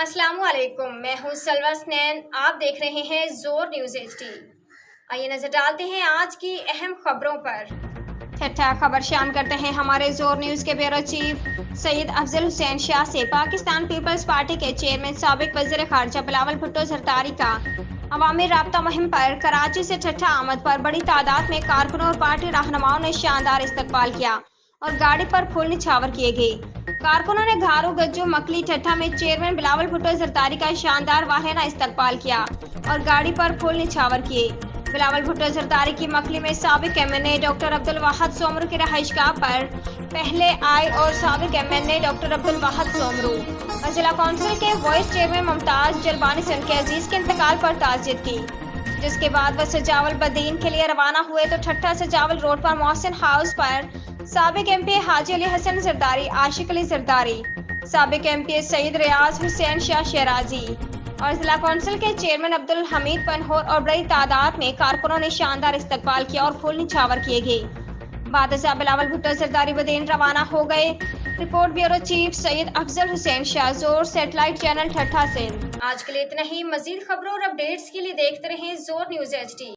अस्सलामु अलैकुम, मैं हूँ सलवा स्नैन। आप देख रहे हैं जोर न्यूज़ HD। आइए नजर डालते हैं आज की अहम खबरों पर। छठा खबर शामिल करते हैं हमारे जोर न्यूज़ के ब्यूरो चीफ सैयद अफजल हुसैन शाह से। पाकिस्तान पीपल्स पार्टी के चेयरमैन साबिक वज़ीर ख़ारजा बिलावल भुट्टो ज़रदारी का अवामी राब्ता मुहिम पर कराची से ठट्ठा आमद पर बड़ी तादाद में कारकुनों और पार्टी रहनुमाओं ने शानदार इस्तकबाल किया और गाड़ी पर फूल निछावर किए गए। कारकुनों ने घारू गज्जू मकली ठट्ठा में चेयरमैन बिलावल भुट्टो ज़रदारी का शानदार वाहिना इस्तकबाल किया और गाड़ी पर फूल निछावर किए। बिलावल भुट्टो ज़रदारी की मकली में साबिक MNA डॉक्टर अब्दुल वाहिद सोमरू की रहायशगाह पर पहले आए और साबिक MNA डॉक्टर अब्दुल वाहिद सोमरू और जिला कौंसिल के वाइस चेयरमैन मुमताज जरबानी सन के अजीज के इंतकाल पर ताज़ियत की, जिसके बाद वह सजावल बदीन के लिए रवाना हुए तो ठट्ठा सजावल रोड पर मोहसिन हाउस पर साबिक MP हाजी अली हसन ज़रदारी, आशिक अली ज़रदारी, साबिक MP सईद रियाज हुसैन शाह शराजी और जिला कौंसिल के चेयरमैन अब्दुल हमीद पनहोर और बड़ी तादाद में कारकुनों ने शानदार इस्तकबाल किया और फूल निछावर किए गए। बादशाह बिलावल भुट्टो ज़रदारी बदीन रवाना हो गए। Report bureau chief Syed Afzal Hussain Shah, जोर सैटेलाइट चैनल ठट्ठा से। आज के लिए इतना ही। मजीद खबरों और अपडेट्स के लिए देखते रहें जोर न्यूज़ HD।